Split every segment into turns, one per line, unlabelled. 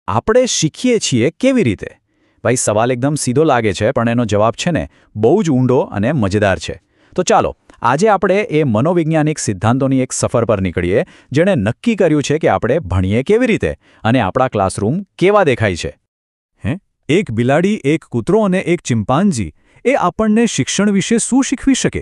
આપણે શીખીએ છીએ કેવી રીતે? ભાઈ સવાલ એકદમ સીધો લાગે છે, પણ એનો જવાબ છે ને બહુ જ ઊંડો અને મજેદાર છે. તો ચાલો આજે આપણે એ મનોવૈજ્ઞાનિક સિદ્ધાંતોની એક સફર પર નીકળીએ જેણે નક્કી કર્યું છે કે આપણે ભણીએ કેવી રીતે અને આપણા ક્લાસરૂમ કેવા દેખાય છે.
એક બિલાડી, એક કૂતરો અને એક ચિમ્પાન્જી એ આપણને શિક્ષણ વિશે શું શીખવી શકે?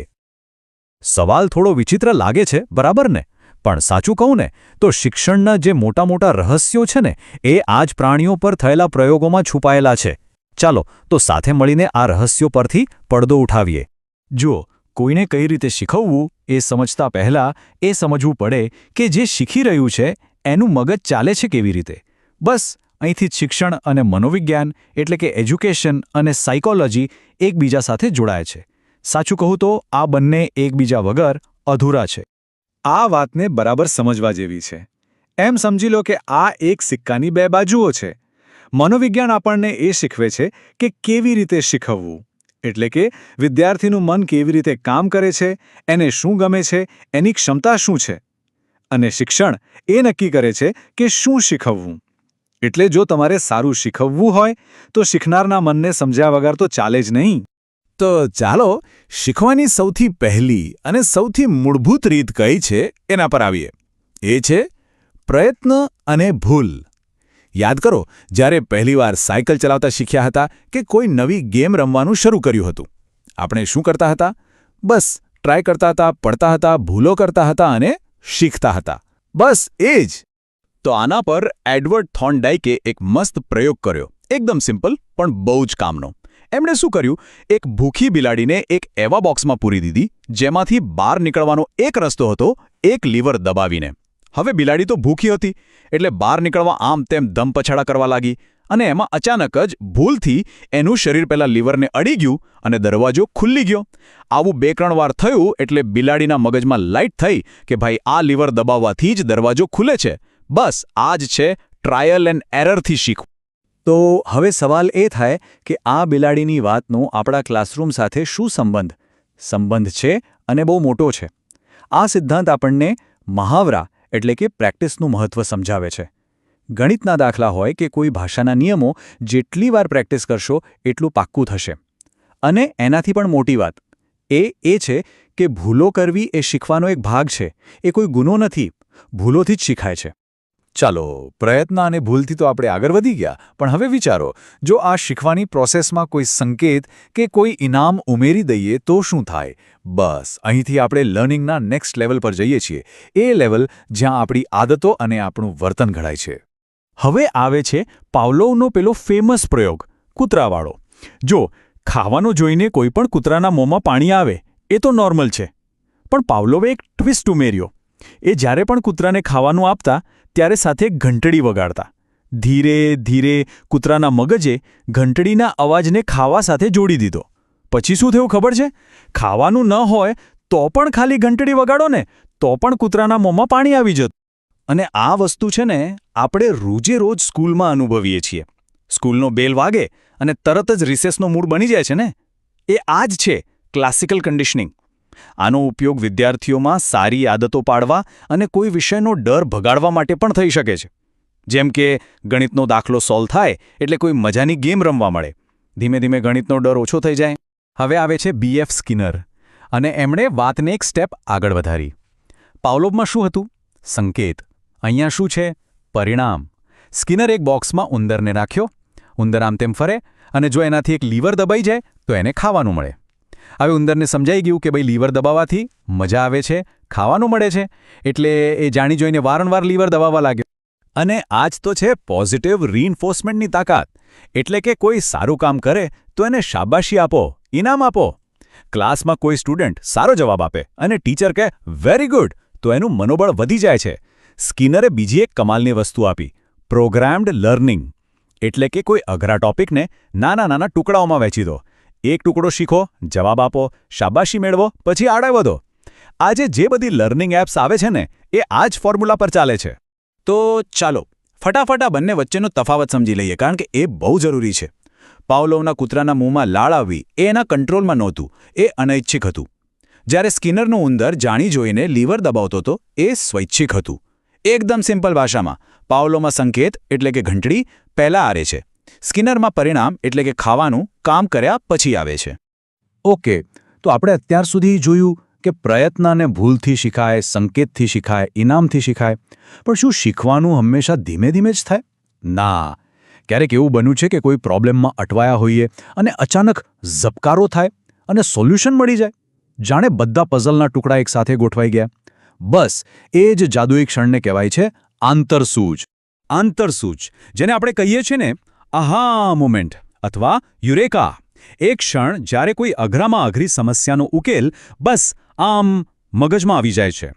સવાલ થોડો વિચિત્ર લાગે છે, બરાબર ને? પણ સાચું કહું ને તો શિક્ષણના જે મોટા મોટા રહસ્યો છે ને એ આ જ પ્રાણીઓ પર થયેલા પ્રયોગોમાં છુપાયેલા છે. ચાલો તો સાથે મળીને આ રહસ્યો પરથી પડદો ઉઠાવીએ. જુઓ, કોઈને કઈ રીતે શીખવવું એ સમજતા પહેલાં એ સમજવું પડે કે જે શીખી રહ્યું છે એનું મગજ ચાલે છે કેવી રીતે. બસ અહીંથી જ શિક્ષણ અને મનોવિજ્ઞાન એટલે કે એજ્યુકેશન અને સાયકોલોજી એકબીજા સાથે જોડાય છે. સાચું કહું તો આ બંને એકબીજા વગર અધૂરા છે. આ વાતને બરાબર સમજવા જેવી છે. એમ સમજી લો કે આ એક સિક્કાની બે બાજુઓ છે. મનોવિજ્ઞાન આપણને એ શીખવે છે કે કેવી રીતે શીખવવું, એટલે કે વિદ્યાર્થીનું મન કેવી રીતે કામ કરે છે, એને શું ગમે છે, એની ક્ષમતા શું છે. અને શિક્ષણ એ નક્કી કરે છે કે શું શીખવવું. એટલે જો તમારે સારું શીખવવું હોય તો શીખનારના મનને સમજ્યા વગર તો ચાલે જ નહીં. તો ચાલો શીખવાની સૌથી પહેલી અને સૌથી મૂળભૂત રીત કઈ છે એના પર આવીએ. એ છે પ્રયત્ન અને ભૂલ. યાદ કરો, જ્યારે પહેલીવાર સાયકલ ચલાવતા શીખ્યા હતા કે કોઈ નવી ગેમ રમવાનું શરૂ કર્યું હતું, આપણે શું કરતા હતા? બસ ટ્રાય કરતા હતા, પડતા હતા, ભૂલો કરતા હતા અને શીખતા હતા. બસ એ જ. તો આના પર એડવર્ડ થોર્નડાઇકે એક મસ્ત પ્રયોગ કર્યો. એકદમ સિમ્પલ પણ બહુ જ કામનો. એમણે શું કર્યું? એક ભૂખી બિલાડીને એક એવા બોક્સમાં પૂરી દીધી જેમાંથી બહાર નીકળવાનો એક રસ્તો હતો, એક લીવર દબાવીને. હવે બિલાડી તો ભૂખી હતી એટલે બહાર નીકળવા આમ તેમ દમ પછાડા કરવા લાગી અને એમાં અચાનક જ ભૂલથી એનું શરીર પહેલાં લીવરને અડી ગયું અને દરવાજો ખુલ્લી ગયો. આવું 2-3 વાર થયું એટલે બિલાડીના મગજમાં લાઇટ થઈ કે ભાઈ આ લીવર દબાવવાથી જ દરવાજો ખુલે છે. બસ આ જ છે ટ્રાયલ એન્ડ એરરથી શીખવું. તો હવે સવાલ એ થાય કે આ બિલાડીની વાતનો આપણા ક્લાસરૂમ સાથે શું સંબંધ? સંબંધ છે અને બહુ મોટો છે. આ સિદ્ધાંત આપણને મહાવરા એટલે કે પ્રેક્ટિસનું મહત્ત્વ સમજાવે છે. ગણિતના દાખલા હોય કે કોઈ ભાષાના નિયમો જેટલી વાર પ્રેક્ટિસ કરશો એટલું પાક્કું થશે. અને એનાથી પણ મોટી વાત એ છે કે ભૂલો કરવી એ શીખવાનો એક ભાગ છે. એ કોઈ ગુનો નથી, ભૂલોથી જ શીખાય છે. ચાલો, પ્રયત્ન અને ભૂલથી તો આપણે આગળ વધી ગયા, પણ હવે વિચારો, જો આ શીખવાની પ્રોસેસમાં કોઈ સંકેત કે કોઈ ઇનામ ઉમેરી દઈએ તો શું થાય? બસ અહીંથી આપણે લર્નિંગના નેક્સ્ટ લેવલ પર જઈએ છીએ. એ લેવલ જ્યાં આપણી આદતો અને આપણું વર્તન ઘડાય છે. હવે આવે છે પાવલોવનો પેલો ફેમસ પ્રયોગ, કૂતરાવાળો. જો ખાવાનું જોઈને કોઈ પણ કૂતરાના મોંમાં પાણી આવે એ તો નોર્મલ છે, પણ પાવલોવે એક ટ્વિસ્ટ ઉમેર્યો. એ જ્યારે પણ કૂતરાને ખાવાનું આપતા ત્યારે સાથે ઘંટડી વગાડતા. ધીરે ધીરે કૂતરાના મગજે ઘંટડીના અવાજને ખાવા સાથે જોડી દીધો. પછી શું થયું ખબર છે? ખાવાનું ન હોય તો પણ ખાલી ઘંટડી વગાડો ને તો પણ કૂતરાના મોંમાં પાણી આવી જતું. અને આ વસ્તુ છે ને આપણે રોજે રોજ સ્કૂલમાં અનુભવીએ છીએ. સ્કૂલનો બેલ વાગે અને તરત જ રિસેસનો મૂડ બની જાય છે ને. એ આ જ છે ક્લાસિકલ કન્ડિશનિંગ. આનો ઉપયોગ વિદ્યાર્થીઓમાં સારી આદતો પાડવા અને કોઈ વિષયનો ડર ભગાડવા માટે પણ થઈ શકે છે. જેમ કે ગણિતનો દાખલો સોલ્વ થાય એટલે કોઈ મજાની ગેમ રમવા મળે. ધીમે ધીમે ગણિતનો ડર ઓછો થઈ જાય. હવે આવે છે BF સ્કિનર અને એમણે વાતને એક સ્ટેપ આગળ વધારી. પાવલોવમાં શું હતું? સંકેત. અહીંયા શું છે? પરિણામ. સ્કિનર એક બોક્સમાં ઉંદરને રાખ્યો. ઉંદર આમ તેમ ફરે અને જો એનાથી એક લીવર દબાઈ જાય તો એને ખાવાનું મળે. હવે ઉંદરને સમજાઈ ગયું કે ભાઈ લીવર દબાવવાથી મજા આવે છે, ખાવાનું મળે છે, એટલે એ જાણી જોઈને વારંવાર લીવર દબાવવા લાગ્યો. અને આ જ તો છે પોઝિટિવ રીઇન્ફોર્સમેન્ટની તાકાત. એટલે કે કોઈ સારું કામ કરે તો એને શાબાશી આપો, ઇનામ આપો. ક્લાસમાં કોઈ સ્ટુડન્ટ સારો જવાબ આપે અને ટીચર કહે વેરી ગુડ તો એનું મનોબળ વધી જાય છે. સ્કિનરે બીજી એક કમાલની વસ્તુ આપી, પ્રોગ્રામ્ડ લર્નિંગ. એટલે કે કોઈ અઘરા ટોપિકને નાના નાના ટુકડાઓમાં વહેંચી દો. એક ટુકડો શીખો, જવાબ આપો, શાબાશી મેળવો, પછી આગળ વધો. આજે જે બધી લર્નિંગ એપ્સ આવે છે ને એ આ જ ફોર્મ્યુલા પર ચાલે છે. તો ચાલો ફટાફટ આ બંને વચ્ચેનો તફાવત સમજી લઈએ, કારણ કે એ બહુ જરૂરી છે. પાવલોવના કૂતરાના મોંમાં લાળ આવવી એ એના કંટ્રોલમાં નહોતું, એ અનૈચ્છિક હતું. જ્યારે સ્કિનરનું ઉંદર જાણી જોઈને લીવર દબાવતો હતો એ સ્વૈચ્છિક હતું.
એકદમ સિમ્પલ ભાષામાં પાવલોમાં સંકેત એટલે કે ઘંટડી પહેલાં આરે છે, સ્કિનરમાં પરિણામ એટલે કે ખાવાનું કામ કર્યા પછી આવે છે.
ઓકે, તો આપણે અત્યાર સુધી જોયું કે પ્રયત્ન અને ભૂલથી શીખાય, સંકેતથી શીખાય, ઇનામથી શીખાય. પણ શું શીખવાનું હંમેશા ધીમે ધીમે જ થાય? ના. ક્યારેક એવું બન્યું છે કે કોઈ પ્રોબ્લેમમાં અટવાયા હોઈએ અને અચાનક ઝબકારો થાય અને સોલ્યુશન મળી જાય, જાણે બધા પઝલના ટુકડા એકસાથે ગોઠવાઈ ગયા. બસ એ જ જાદુઈ ક્ષણને કહેવાય છે આંતરસૂઝ. આંતરસૂઝ, જેને આપણે કહીએ છીએ ને આહા મોમેન્ટ અથવા યુરેકા. એ ક્ષણ જ્યારે કોઈ અઘરામાં અઘરી સમસ્યાનો ઉકેલ બસ આમ મગજમાં આવી જાય છે.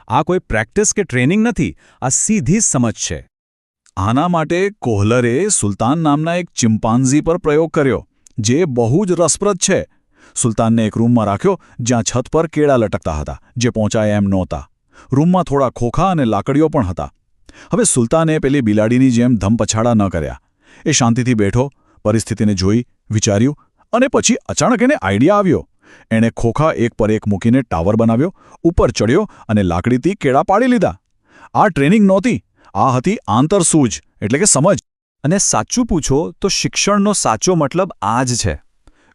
આ કોઈ પ્રેક્ટિસ કે ટ્રેનિંગ નથી, આ સીધી સમજ છે.
આના માટે કોહલરે સુલતાન નામના એક ચિમ્પાન્ઝી પર પ્રયોગ કર્યો, જે બહુ જ રસપ્રદ છે. સુલતાનને એક રૂમમાં રાખ્યો જ્યાં છત પર કેળા લટકતા હતા, જે પહોંચાય એમ નહોતા. રૂમમાં થોડા ખોખા અને લાકડીઓ પણ હતા. હવે સુલતાને પેલી બિલાડીની જેમ ધમપછાડા ન કર્યા. એ શાંતિથી બેઠો, પરિસ્થિતિને જોઈ, વિચાર્યું, અને પછી અચાનક એને આઈડિયા આવ્યો. એણે ખોખા એક પર એક મૂકીને ટાવર બનાવ્યો, ઉપર ચડ્યો અને લાકડીથી કેળા પાડી લીધા. આ ટ્રેનિંગ નહોતી, આ હતી આંતરસૂઝ એટલે કે સમજ.
અને સાચું પૂછો તો શિક્ષણનો સાચો મતલબ આ જ છે.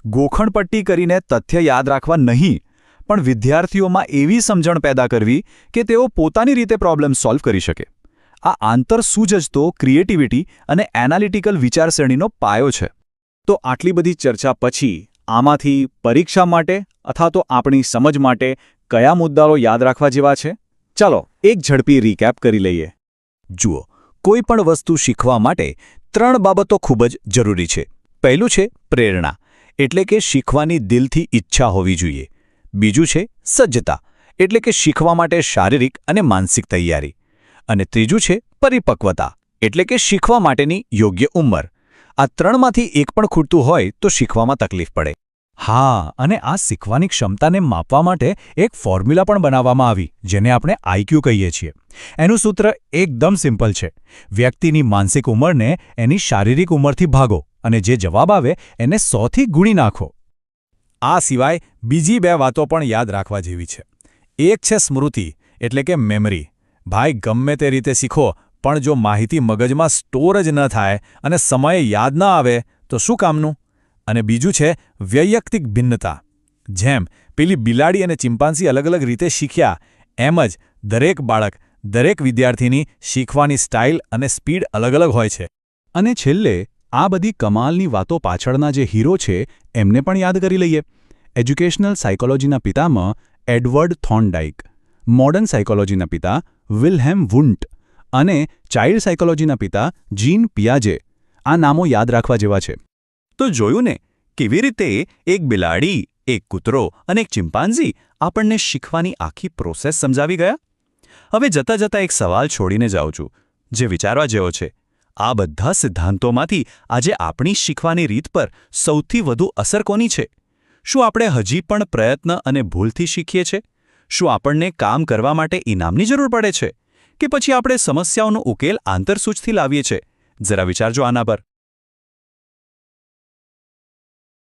ગોખણપટ્ટી કરીને તથ્ય યાદ રાખવા નહીં, પણ વિદ્યાર્થીઓમાં એવી સમજણ પેદા કરવી કે તેઓ પોતાની રીતે પ્રોબ્લેમ સોલ્વ કરી શકે. આ આંતરસૂઝ જ તો ક્રિએટિવિટી અને એનાલિટિકલ વિચારસરણીનો પાયો છે. તો આટલી બધી ચર્ચા પછી આમાંથી પરીક્ષા માટે અથવા તો આપણી સમજ માટે કયા મુદ્દાઓ યાદ રાખવા જેવા છે? ચાલો એક ઝડપી રીકેપ કરી લઈએ. જુઓ, કોઈ પણ વસ્તુ શીખવા માટે 3 બાબતો ખૂબ જ જરૂરી છે. પહેલું છે પ્રેરણા, એટલે કે શીખવાની દિલથી ઈચ્છા હોવી જોઈએ. બીજું છે સજ્જતા, એટલે કે શીખવા માટે શારીરિક અને માનસિક તૈયારી. અને ત્રીજું છે પરિપક્વતા, એટલે કે શીખવા માટેની યોગ્ય ઉંમર. આ 3માંથી એક પણ ખૂટતું હોય તો શીખવામાં તકલીફ પડે. હા, અને આ શીખવાની ક્ષમતાને માપવા માટે એક ફોર્મ્યુલા પણ બનાવવામાં આવી, જેને આપણે આઈક્યુ કહીએ છીએ. એનું સૂત્ર એકદમ સિમ્પલ છે. વ્યક્તિની માનસિક ઉંમરને એની શારીરિક ઉંમરથી ભાગો અને જે જવાબ આવે એને 100થી ગુણી નાખો. આ સિવાય બીજી 2 વાતો પણ યાદ રાખવા જેવી છે. એક છે સ્મૃતિ, એટલે કે મેમરી. ભાઈ, ગમે તે રીતે શીખો, પણ જો માહિતી મગજમાં સ્ટોર જ ન થાય અને સમયે યાદ ન આવે તો શું કામનું? અને બીજું છે વૈયક્તિક ભિન્નતા. જેમ પેલી બિલાડી અને ચિમ્પાન્ઝી અલગ અલગ રીતે શીખ્યા, એમ જ દરેક બાળક, દરેક વિદ્યાર્થીની શીખવાની સ્ટાઇલ અને સ્પીડ અલગ અલગ હોય છે. અને છેલ્લે આ બધી કમાલની વાતો પાછળના જે હીરો છે એમને પણ યાદ કરી લઈએ. એજ્યુકેશનલ સાયકોલોજીના પિતામહ એડવર્ડ થોર્નડાઇક, મોડર્ન સાયકોલોજીના પિતા વિલ્હેમ વુન્ટ અને ચાઇલ્ડ સાયકોલોજીના પિતા જીન પિયાજે. આ નામો યાદ રાખવા જેવા છે. તો જોયું ને કેવી રીતે એક બિલાડી, એક કૂતરો અને એક ચિમ્પાન્ઝી આપણને શીખવાની આખી પ્રોસેસ સમજાવી ગયા? હવે જતાં જતાં એક સવાલ છોડીને જાઉં છું, જે વિચારવા જેવો છે. આ બધા સિદ્ધાંતોમાંથી આજે આપણી શીખવાની રીત પર સૌથી વધુ અસર કોની છે? શું આપણે હજી પણ પ્રયત્ન અને ભૂલથી શીખીએ છીએ? શું આપણને કામ કરવા માટે ઇનામની જરૂર પડે છે? કે પછી આપણે સમસ્યાઓનો ઉકેલ આંતરસૂઝથી લાવીએ છીએ? જરા વિચારજો આના પર.